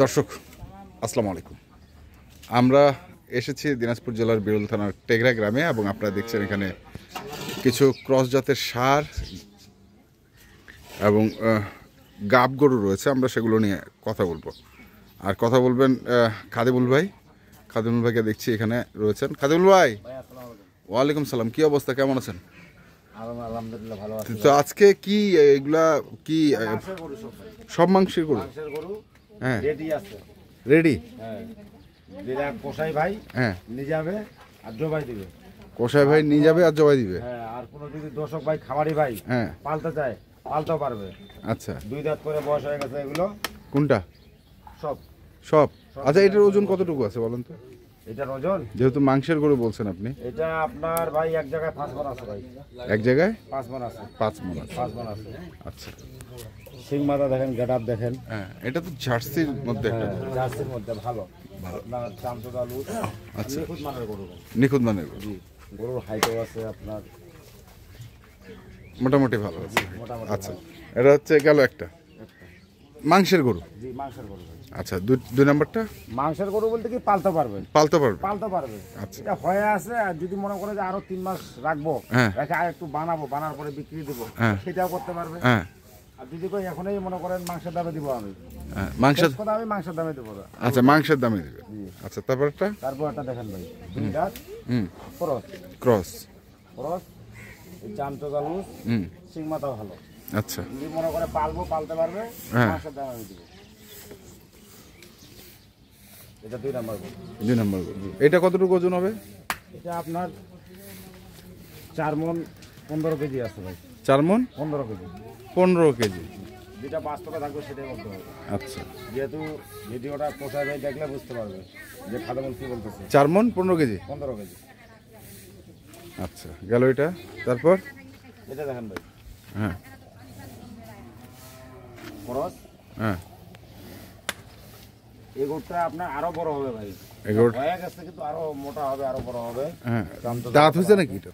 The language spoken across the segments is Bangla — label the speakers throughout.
Speaker 1: দর্শক আসসালামু আলাইকুম। আমরা এসেছি দিনাজপুর জেলার বিরল থানার টেগরা গ্রামে এবং আপনারা দেখছেন এখানে কিছু ক্রস জাতের ষাঁড় এবং গাব গরু রয়েছে। আমরা সেগুলো নিয়ে কথা বলবো, আর কথা বলবেন খাদিমুল ভাই। খাদিমুল ভাইকে দেখছি এখানে রয়েছেন। খাদিমুল ভাই, ওয়ালাইকুম সালাম। কি অবস্থা, কেমন আছেন?
Speaker 2: আলহামদুলিল্লাহ ভালো আছি।
Speaker 1: তো আজকে কি এগুলা কি সব মাংসের গরু? হ্যাঁ,
Speaker 2: রেডি আছে।
Speaker 1: রেডি?
Speaker 2: হ্যাঁ, যেটা কোষাই ভাই
Speaker 1: হ্যাঁ
Speaker 2: নিয়ে যাবে আর জবাই দিবে।
Speaker 1: কোষাই ভাই নিয়ে যাবে আর জবাই দিবে।
Speaker 2: হ্যাঁ, আর কোনো যদি দর্শক ভাই খামারি ভাই
Speaker 1: হ্যাঁ
Speaker 2: পালতে চায় পালতেও পারবে।
Speaker 1: আচ্ছা,
Speaker 2: 2 দাঁত করে বয়স হয়ে গেছে এগুলো
Speaker 1: কোনটা?
Speaker 2: সব
Speaker 1: সব। আচ্ছা, এটার ওজন কতটুকু আছে বলেন তো?
Speaker 2: এটার ওজন,
Speaker 1: যেহেতু মাংসের গরু বলছেন আপনি,
Speaker 2: এটা আপনার ভাই এক জায়গায় 5 মণ আছে ভাই।
Speaker 1: এক জায়গায়
Speaker 2: 5 মণ আছে।
Speaker 1: 5 মণ আছে।
Speaker 2: 5 মণ আছে।
Speaker 1: আচ্ছা,
Speaker 2: সিং মাথা দেখেন, গেটআপ দেখেন।
Speaker 1: হ্যাঁ, এটা তো জার্সির মধ্যে একটা।
Speaker 2: হ্যাঁ, জার্সির মধ্যে ভালো। আপনার চামচোদা লুজ।
Speaker 1: আচ্ছা,
Speaker 2: নিখুঁত মানের গরু।
Speaker 1: নিখুঁত মানের গরু।
Speaker 2: জি, গরুর হাইটও আছে আপনার
Speaker 1: মোটামুটি ভালো আছে।
Speaker 2: মোটামুটি।
Speaker 1: আচ্ছা, এটা হচ্ছে গেল একটা মাংসের গরু।
Speaker 2: জি, মাংসের গরু ভাই।
Speaker 1: আচ্ছা, দুই নাম্বারটা
Speaker 2: মাংসের গরু বলতে কি পালতে পারবেন,
Speaker 1: পালতে পারবে।
Speaker 2: পালতে পারবে।
Speaker 1: আচ্ছা।
Speaker 2: এটা হয়ে আছে, আর যদি মনে করে যে আরো 3 মাস রাখবো,
Speaker 1: হ্যাঁ।
Speaker 2: রেখে আর একটু বানাবো, বানার পরে বিক্রি দেবো,
Speaker 1: হ্যাঁ।
Speaker 2: সেটাও করতে পারবে।
Speaker 1: হ্যাঁ
Speaker 2: আর যদি কই এখনই মনে করেন মাংসের দামে দিব আমি,
Speaker 1: হ্যাঁ, মাংসের।
Speaker 2: শেষ কথা আমি মাংসের দামে দেবো।
Speaker 1: আচ্ছা, মাংসের দামে দিবে। আচ্ছা, তারপরটা?
Speaker 2: তারপর একটা দেখেন ভাই, 2 দাঁত ক্রস।
Speaker 1: ক্রস।
Speaker 2: ক্রস, এই চামচো গালুস, সিং মাথা ভালো।
Speaker 1: আচ্ছা,
Speaker 2: যদি মনে করে পালবো, পালতে পারবে,
Speaker 1: হ্যাঁ।
Speaker 2: মাংসের দাম আমি দিব। এটা 2 নাম্বার গরু।
Speaker 1: 2 নম্বর গরু। এটা কতটুকু ওজন হবে?
Speaker 2: এটা আপনার 4 মণ 15 কেজি আছে ভাই।
Speaker 1: 4 মণ
Speaker 2: 15 কেজি।
Speaker 1: 15 কেজি।
Speaker 2: যেটা বাস্তবে থাকবে সেটাই বলতে হবে।
Speaker 1: আচ্ছা,
Speaker 2: যেহেতু ভিডিওটা কোথায় ভাই দেখলে বুঝতে পারবে যে খাদ্যমন কি বলতেছে।
Speaker 1: 4 মণ 15 কেজি।
Speaker 2: 15 কেজি।
Speaker 1: আচ্ছা, গেল এটা। তারপর
Speaker 2: এটা দেখেন ভাই,
Speaker 1: হ্যাঁ
Speaker 2: খরচ।
Speaker 1: হ্যাঁ,
Speaker 2: এই গোটটা আপনার আরো বড় হবে ভাই।
Speaker 1: এগুলো
Speaker 2: হয়ে গেছে কিন্তু আরো মোটা হবে, আরো বড় হবে।
Speaker 1: হ্যাঁ। দাঁত হয়েছে নাকি এটা?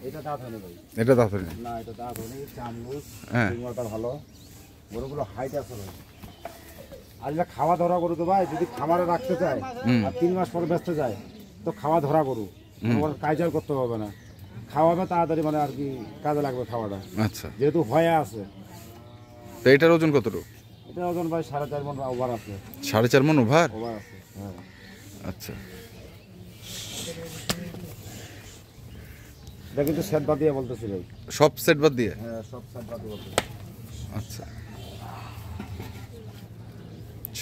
Speaker 2: এটা দাঁত হয়নি ভাই।
Speaker 1: এটা দাঁত হয়নি?
Speaker 2: না, এটা দাঁত হয়নি। চামড়ুস,
Speaker 1: হ্যাঁ।
Speaker 2: সিংমাটা ভালো। গরুগুলো হাইট আছে ভাই। আর এটা খাওয়া ধরা গরু তো ভাই, যদি খামারে রাখতে চায় আর 3 মাস পরে বেচতে যায়, তো খাওয়া ধরা গরু, কাইজাল করতে হবে না, খাওয়াবে তাড়াতাড়ি, মানে আর কি কাজে লাগবে খাওয়াটা।
Speaker 1: আচ্ছা,
Speaker 2: যেহেতু হয়ে আছে।
Speaker 1: তো এটার ওজন কতটুকু?
Speaker 2: এটা ওজন ভাই 4.5 মণ ওভার আছে।
Speaker 1: 4.5 মণ ওভার?
Speaker 2: ওভার আছে, হ্যাঁ।
Speaker 1: আচ্ছা,
Speaker 2: এটা কিন্তু সেট বাদ দিয়ে বলতেছি ভাই।
Speaker 1: সব সেট বাদ দিয়ে?
Speaker 2: হ্যাঁ, সব সেট বাদ দিয়ে বলতেছি।
Speaker 1: আচ্ছা,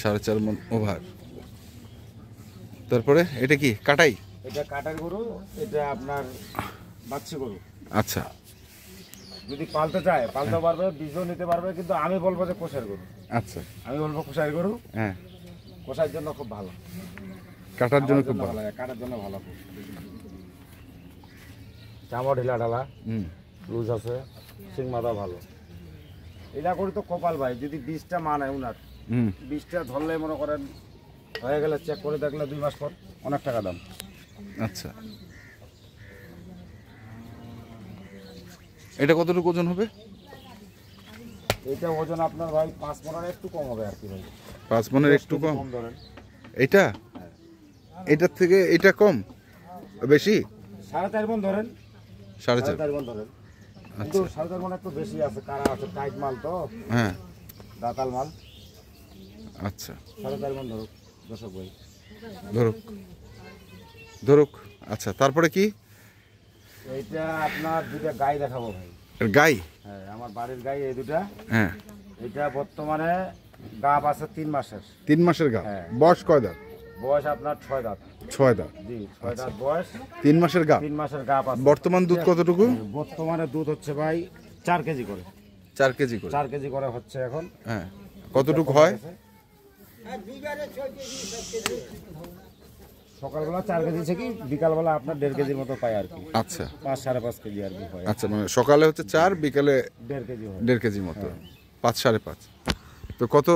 Speaker 1: 4.5 মণ ওভার। তারপরে এটা কি কাটাই?
Speaker 2: এটা কাটার গরু, এটা আপনার বাচ্চা গরু।
Speaker 1: আচ্ছা,
Speaker 2: যদি পালতে চায় পালতে পারবে, বীজও নিতে পারবে, কিন্তু আমি বলবো যে কোষের গরু।
Speaker 1: আচ্ছা,
Speaker 2: আমি বলবো কোষার গরু।
Speaker 1: হ্যাঁ,
Speaker 2: কোষার জন্য খুব ভালো,
Speaker 1: কাটার জন্য খুব ভালো।
Speaker 2: লাগে, কাটার জন্য ভালো। চামড়া ঢিলা ঢালা, লুজ আছে, সিং মাথা ভালো। এটা করি তো কপাল ভাই, যদি 20টা মানায় উনার, 20টা ধরলে মনে করেন হয়ে গেলে চেক করে দেখলে 2 মাস পর অনেক টাকা দাম।
Speaker 1: আচ্ছা, এটা কতটুকু ওজন হবে?
Speaker 2: এটা ওজন আপনার ভাই 5 মণের একটু কম হবে আর কি ভাই।
Speaker 1: 5 মণের একটু কম?
Speaker 2: ধরেন।
Speaker 1: এটা এটার থেকে এটা কম বেশি?
Speaker 2: 4.5 মণ ধরেন।
Speaker 1: 4.5
Speaker 2: মণ ধরেন। কিন্তু 4.5 মণ একটু বেশি আছে, কারা আছে, টাইট মাল তো,
Speaker 1: হ্যাঁ,
Speaker 2: দাতাল মাল।
Speaker 1: আচ্ছা,
Speaker 2: 4.5 মণ ধরুক দর্শক ভাই।
Speaker 1: ধরুক ধরুক। আচ্ছা, তারপরে কি?
Speaker 2: এইটা আপনার 2টা গাই দেখাবো ভাই।
Speaker 1: গাই?
Speaker 2: হ্যাঁ, আমার বাড়ির গাই এই 2টা।
Speaker 1: হ্যাঁ,
Speaker 2: এটা বর্তমানে গাব আছে 3 মাসের।
Speaker 1: 3 মাসের গা?
Speaker 2: হ্যাঁ।
Speaker 1: বয়স কয় দাঁত?
Speaker 2: বয়স আপনার 6 দাঁত।
Speaker 1: 6 দাঁত?
Speaker 2: জি, 6 দাঁত বয়স।
Speaker 1: 3 মাসের গা?
Speaker 2: 3 মাসের গাব আছে।
Speaker 1: বর্তমান দুধ কতটুকু?
Speaker 2: বর্তমানে দুধ হচ্ছে ভাই 4 কেজি করে।
Speaker 1: 4 কেজি করে?
Speaker 2: 4 কেজি করে হচ্ছে এখন।
Speaker 1: হ্যাঁ, কতটুকু হয়?
Speaker 2: সকালবেলা 4 কেজি থেকে বিকালবেলা আপনার 1.5 কেজির মতো পাই আর কি।
Speaker 1: আচ্ছা,
Speaker 2: 5 5.5 কেজি আর কি হয়।
Speaker 1: আচ্ছা, মানে সকালে হচ্ছে 4, বিকালে
Speaker 2: 1.5 কেজি হয়।
Speaker 1: 1.5 কেজির মতো। 5 5.5। তো কত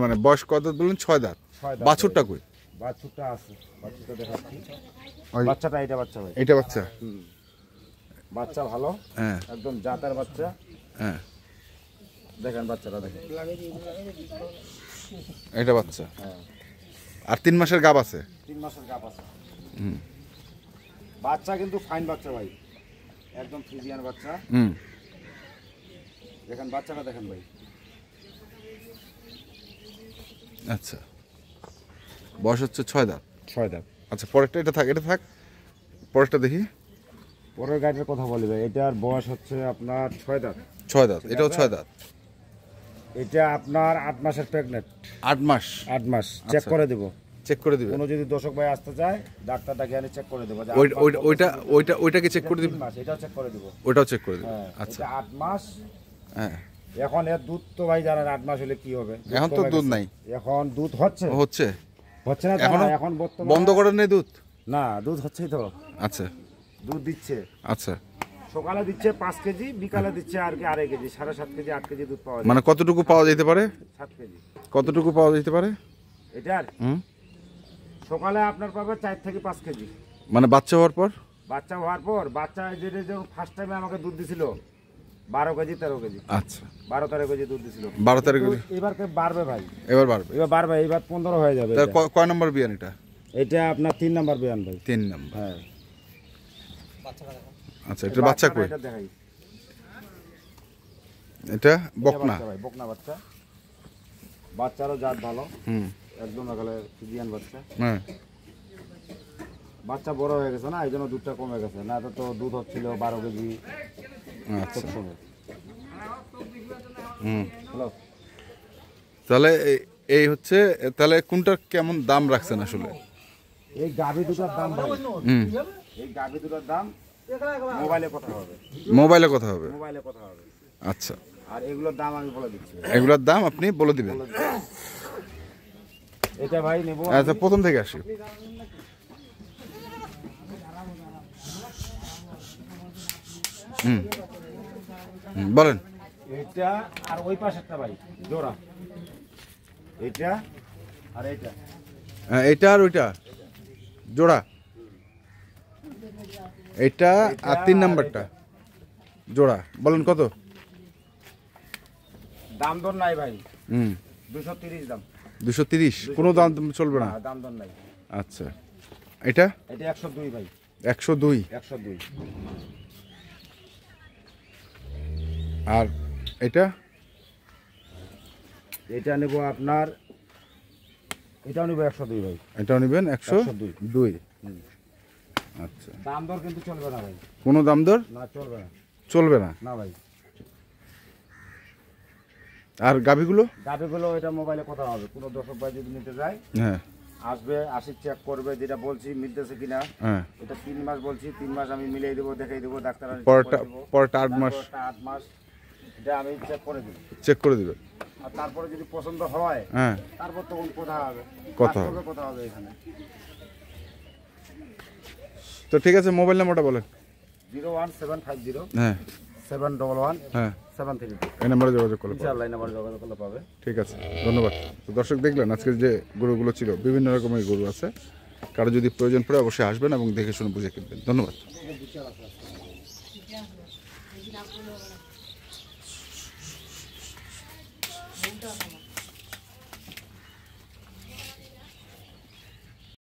Speaker 1: মানে বয়স কত দাঁত বললেন? 6 দাঁত।
Speaker 2: 6 দাঁত।
Speaker 1: বাছুরটা কই?
Speaker 2: বাছুরটা আছে, বাছুরটা দেখাচ্ছি।
Speaker 1: ওই
Speaker 2: বাচ্চাটা এটা বাচ্চা ভাই।
Speaker 1: এটা বাচ্চা?
Speaker 2: বাচ্চা ভালো,
Speaker 1: হ্যাঁ,
Speaker 2: একদম জাতের বাচ্চা।
Speaker 1: হ্যাঁ,
Speaker 2: দেখেন বাচ্চাটা দেখেন।
Speaker 1: এটা বাচ্চা,
Speaker 2: হ্যাঁ
Speaker 1: আর 3 মাসের গাব আছে।
Speaker 2: 3 মাসের গাব আছে।
Speaker 1: হুম
Speaker 2: বাচ্চা কিন্তু ফাইন বাচ্চা ভাই, একদম ফ্রিজিয়ান বাচ্চা।
Speaker 1: হুম
Speaker 2: দেখেন বাচ্চাটা দেখেন ভাই।
Speaker 1: আচ্ছা, বয়স হচ্ছে 6 দাঁত।
Speaker 2: 6 দাঁত।
Speaker 1: আচ্ছা, পরেরটা এটা থাক, এটা থাক, পরেরটা দেখি।
Speaker 2: পরের গাড়িটার কথা বলি ভাই, এটার বয়স হচ্ছে আপনার 6 দাঁত।
Speaker 1: 6 দাঁত, এটাও 6 দাঁত।
Speaker 2: এটা আপনার 8 মাসের প্রেগনেন্ট।
Speaker 1: 8 মাস
Speaker 2: 8 মাস চেক
Speaker 1: আচ্ছা।
Speaker 2: করে দেব।
Speaker 1: চেক করে দিবে।
Speaker 2: কোনো যদি দর্শক ভাই আসতে চায় ডাক্তারটা গিয়ে চেক করে দেবো।
Speaker 1: ওইটাকে চেক করে দিবে।
Speaker 2: 3 মাস এটাও চেক করে দেবো।
Speaker 1: ওইটাও চেক করে দিবে।
Speaker 2: হ্যাঁ
Speaker 1: আচ্ছা,
Speaker 2: এটা 8 মাস।
Speaker 1: হ্যাঁ
Speaker 2: এখন এর দুধ তো ভাই জানেন 8 মাস হলে কি হবে।
Speaker 1: এখন তো
Speaker 2: কমে
Speaker 1: দুধ
Speaker 2: গেছে।
Speaker 1: নাই।
Speaker 2: এখন দুধ হচ্ছে
Speaker 1: হচ্ছে
Speaker 2: হচ্ছে না,
Speaker 1: এখনো
Speaker 2: এখন বর্তমানে
Speaker 1: বন্ধ করেন নাই দুধ?
Speaker 2: না, দুধ হচ্ছেই তো।
Speaker 1: আচ্ছা
Speaker 2: দুধ দিচ্ছে,
Speaker 1: আচ্ছা,
Speaker 2: সকালে দিচ্ছে 5 কেজি, বিকালে দিচ্ছে আর কি 2.5 কেজি, 7.5 কেজি 8 কেজি দুধ পাওয়া যায়।
Speaker 1: মানে কতটুকু পাওয়া যেতে পারে?
Speaker 2: 7 কেজি
Speaker 1: কতটুকু পাওয়া যেতে পারে?
Speaker 2: এটার
Speaker 1: হুম,
Speaker 2: সকালে আপনার পাবে 4 থেকে 5 কেজি।
Speaker 1: মানে বাচ্চা হওয়ার পর?
Speaker 2: বাচ্চা হওয়ার পর বাচ্চা যেটা যখন ফার্স্ট টাইমে আমাকে দুধ দিছিল 12 কেজি 13 কেজি,
Speaker 1: আচ্ছা,
Speaker 2: 12-13 কেজি দুধ দিছিল।
Speaker 1: 12-13 কেজি।
Speaker 2: এবার বাড়বে ভাই,
Speaker 1: এবার বাড়বে।
Speaker 2: এবার বাড়বে, এবার 15 হয়ে যাবে।
Speaker 1: তার কয় নম্বর বিয়ান এটা?
Speaker 2: এটা আপনার 3 নাম্বার বিয়ান ভাই।
Speaker 1: 3 নম্বর।
Speaker 2: হ্যাঁ
Speaker 1: আচ্ছা, এটা বাচ্চা কই?
Speaker 2: এটা দেখাই।
Speaker 1: এটা বকনা।
Speaker 2: বাচ্চা ভাই, বকনা বাচ্চা। বাচ্চারও জাত ভালো,
Speaker 1: হুম,
Speaker 2: একদম একেবারে ফিজিয়ান বাচ্চা।
Speaker 1: হ্যাঁ,
Speaker 2: বাচ্চা বড় হয়ে গেছে না, এই জন্য দুধটা কমে গেছে, না তো দুধ হচ্ছিল 12 কেজি
Speaker 1: আচ্ছা,
Speaker 2: সবসময়।
Speaker 1: হুম।
Speaker 2: হ্যালো,
Speaker 1: তাহলে এই হচ্ছে, তাহলে কোনটার কেমন দাম রাখছেন আসলে?
Speaker 2: এই গাভী দুটার দাম ভাই,
Speaker 1: হুম,
Speaker 2: এই গাভী দুটার দাম মোবাইলে কথা হবে,
Speaker 1: মোবাইলে কথা হবে।
Speaker 2: মোবাইলে কথা হবে।
Speaker 1: আচ্ছা,
Speaker 2: আর এগুলোর দাম আমি বলে দিচ্ছি।
Speaker 1: এগুলোর দাম আপনি বলে দিবেন।
Speaker 2: এটা ভাই নেব।
Speaker 1: আচ্ছা, প্রথম থেকে আসি। হুম হুম, বলেন।
Speaker 2: এটা আর ওই পাশেরটা ভাই জোড়া, এটা আর এটা।
Speaker 1: এইটা আর ওইটা জোড়া, এইটা আর 3 নাম্বারটা জোড়া। বলেন কত?
Speaker 2: দাম দর নাই ভাই।
Speaker 1: হুম,
Speaker 2: 230 দাম।
Speaker 1: 230? কোনো দাম চলবে না?
Speaker 2: দাম দর নাই।
Speaker 1: আচ্ছা, এটা?
Speaker 2: এটা 102 ভাই।
Speaker 1: 102?
Speaker 2: 102।
Speaker 1: আর এটা?
Speaker 2: এটা নেব আপনার, এটাও নেব 102 ভাই।
Speaker 1: এটাও নেবেন 102? আচ্ছা,
Speaker 2: দাম দর কিন্তু চলবে না ভাই।
Speaker 1: কোনো দাম দর
Speaker 2: না, চলবে না।
Speaker 1: চলবে না?
Speaker 2: না ভাই।
Speaker 1: আর গাভীগুলো?
Speaker 2: গাভীগুলো এটা মোবাইলে কথা হবে, কোনো দর্শক ভাই যদি নিতে যায়
Speaker 1: হ্যাঁ
Speaker 2: আসবে, আসি চেক করবে, যেটা বলছি মিলতেছে কিনা।
Speaker 1: হ্যাঁ,
Speaker 2: এটা 3 মাস বলছি, 3 মাস আমি মিলিয়ে দেবো, দেখাই দেবো, ডাক্তার
Speaker 1: পরেরটা 8 মাস
Speaker 2: 8 মাস এটা আমি চেক করে দিব।
Speaker 1: চেক করে দিবেন।
Speaker 2: আর তারপরে যদি পছন্দ হয়
Speaker 1: হ্যাঁ,
Speaker 2: তারপর তখন কথা হবে,
Speaker 1: কথা হবে।
Speaker 2: কথা হবে এখানে।
Speaker 1: তো ঠিক আছে, মোবাইল নাম্বারটা বলেন।
Speaker 2: 01750
Speaker 1: হ্যাঁ
Speaker 2: 711
Speaker 1: হ্যাঁ,
Speaker 2: 732।
Speaker 1: এই নাম্বারে যোগাযোগ করলে পাবেন।
Speaker 2: ইনশাআল্লাহ এই নাম্বারে যোগাযোগ করলে পাবে।
Speaker 1: ঠিক আছে, ধন্যবাদ। তো দর্শক দেখলেন আজকে যে গরুগুলো ছিল, বিভিন্ন রকমের গরু আছে। কারো যদি প্রয়োজন পড়ে অবশ্যই আসবেন এবং দেখে শুনে বুঝে কিনবেন। ধন্যবাদ।